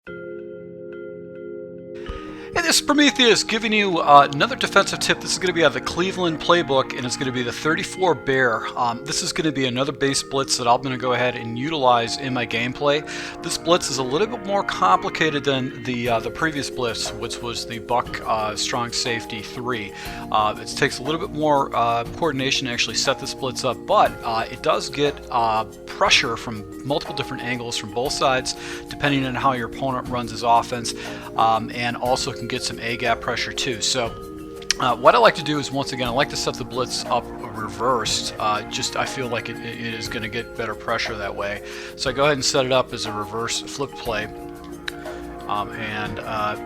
Hey, this is Prometheus giving you another defensive tip. This is going to be out of the Cleveland playbook, and it's going to be the 34 Bear. This is going to be another base blitz that I'm going to go ahead and utilize in my gameplay. This blitz is a little bit more complicated than the previous blitz, which was the Buck Strong Safety 3. It takes a little bit more coordination to actually set this blitz up, but it does get pressure from multiple different angles from both sides, depending on how your opponent runs his offense, and also can get some A-gap pressure too. So what I like to do is, once again, I like to set the blitz up reversed. I feel like it is going to get better pressure that way. So I go ahead and set it up as a reverse flip play.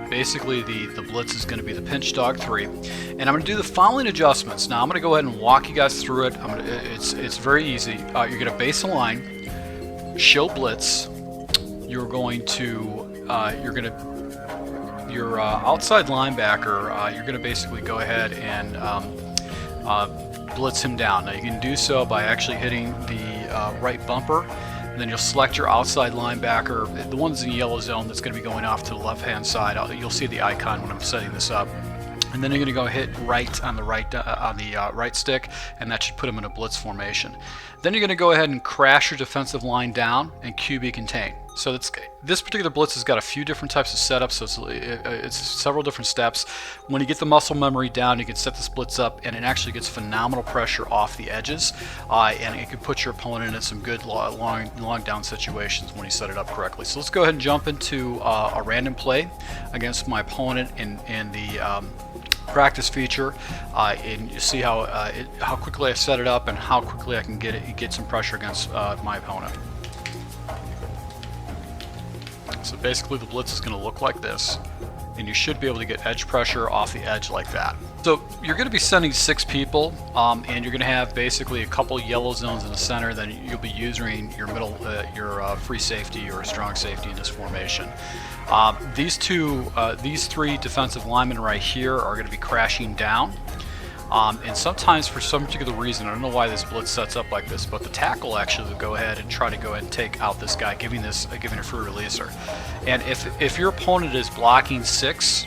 Basically the blitz is going to be the pinch dog 3, and I'm going to do the following adjustments. Now I'm going to go ahead and walk you guys through it. It's very easy. You're going to base a line, show blitz. You're going to your outside linebacker, you're going to basically go ahead and blitz him down. Now you can do so by actually hitting the right bumper, and then you'll select your outside linebacker, the one's in the yellow zone that's going to be going off to the left hand side. You'll see the icon when I'm setting this up. And then you're going to go hit right on the right stick, and that should put him in a blitz formation. Then you're going to go ahead and crash your defensive line down and QB contain. So this particular blitz has got a few different types of setups, so it's several different steps. When you get the muscle memory down, you can set this blitz up, and it actually gets phenomenal pressure off the edges, and it can put your opponent in some good long down situations when you set it up correctly. So let's go ahead and jump into a random play against my opponent in the practice feature, and you see how quickly I set it up and how quickly I can get some pressure against my opponent. So basically the blitz is going to look like this, and you should be able to get edge pressure off the edge like that. So you're going to be sending 6 people, and you're going to have basically a couple yellow zones in the center. Then you'll be using your middle, your free safety or strong safety in this formation. These 3 defensive linemen right here are going to be crashing down. And sometimes, for some particular reason, I don't know why this blitz sets up like this, but the tackle actually will go ahead and take out this guy, giving a free releaser. And if your opponent is blocking 6,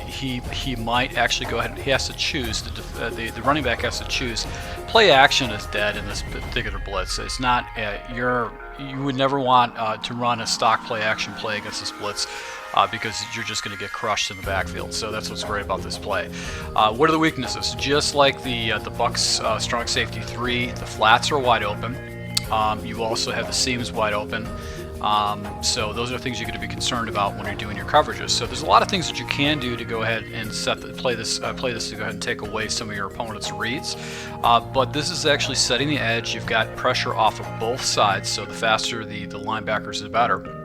he might actually go ahead. He has to choose. The running back has to choose. Play action is dead in this particular blitz. It's not. You would never want to run a stock play action play against this blitz. Because you're just going to get crushed in the backfield. So that's what's great about this play. What are the weaknesses? Just like the Bucks Strong Safety 3, the flats are wide open. You also have the seams wide open. So those are things you're going to be concerned about when you're doing your coverages. So there's a lot of things that you can do to go ahead and play this to go ahead and take away some of your opponent's reads. But this is actually setting the edge. You've got pressure off of both sides, so the faster the linebackers, the better.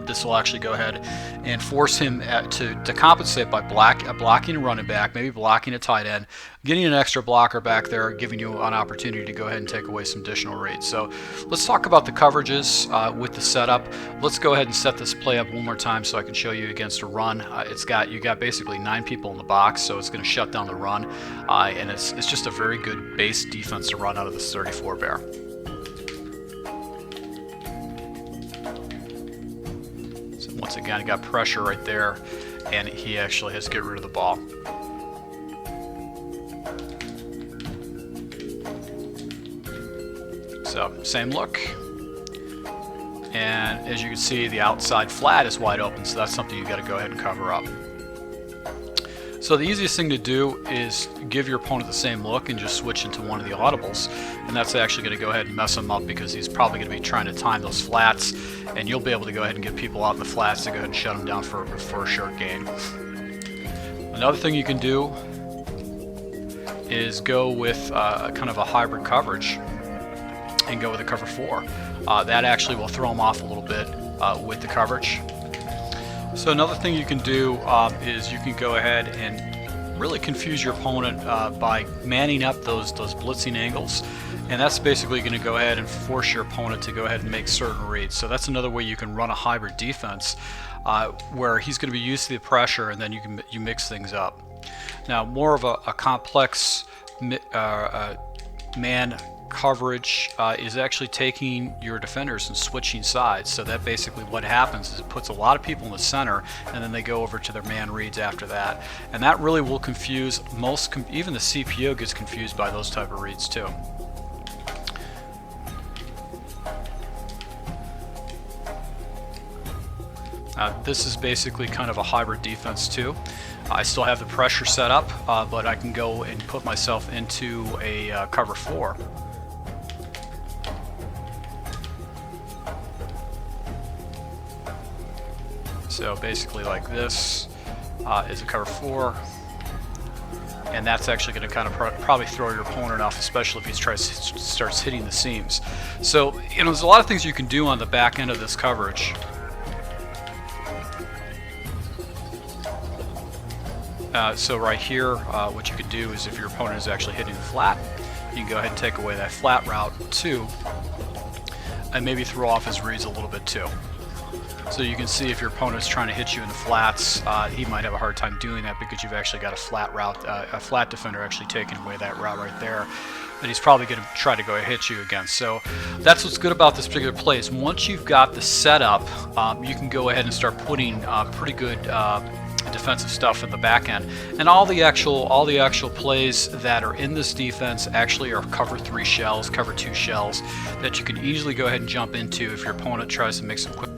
This will actually go ahead and force him to compensate by blocking a running back, maybe blocking a tight end, getting an extra blocker back there, giving you an opportunity to go ahead and take away some additional reads. So let's talk about the coverages with the setup. Let's go ahead and set this play up one more time so I can show you against a run. You got basically 9 people in the box, so it's going to shut down the run, and it's just a very good base defense to run out of this 34 Bear. Once again, he got pressure right there, and he actually has to get rid of the ball. So, same look. And as you can see, the outside flat is wide open, so that's something you got to go ahead and cover up. So the easiest thing to do is give your opponent the same look and just switch into one of the audibles, and that's actually going to go ahead and mess him up because he's probably going to be trying to time those flats, and you'll be able to go ahead and get people out in the flats to go ahead and shut them down for a short gain. Another thing you can do is go with kind of a hybrid coverage and go with a cover 4. That actually will throw them off a little bit with the coverage. So another thing you can do is you can go ahead and really confuse your opponent by manning up those blitzing angles, and that's basically going to go ahead and force your opponent to go ahead and make certain reads. So that's another way you can run a hybrid defense where he's going to be used to the pressure, and then you mix things up. Now, more of a complex man coverage is actually taking your defenders and switching sides. So that basically what happens is it puts a lot of people in the center, and then they go over to their man reads after that. And that really will confuse even the CPO gets confused by those type of reads too. This is basically kind of a hybrid defense too. I still have the pressure set up, but I can go and put myself into a cover 4. So basically like this is a cover 4, and that's actually going to kind of probably throw your opponent off, especially if he starts hitting the seams. So there's a lot of things you can do on the back end of this coverage. So right here, what you could do is if your opponent is actually hitting the flat, you can go ahead and take away that flat route too, and maybe throw off his reads a little bit too. So you can see if your opponent's trying to hit you in the flats, he might have a hard time doing that because you've actually got a flat route, a flat defender actually taking away that route right there. And he's probably going to try to go and hit you again. So that's what's good about this particular play is once you've got the setup, you can go ahead and start putting pretty good defensive stuff in the back end, and all the actual plays that are in this defense actually are cover 3 shells, cover 2 shells that you can easily go ahead and jump into if your opponent tries to make some quick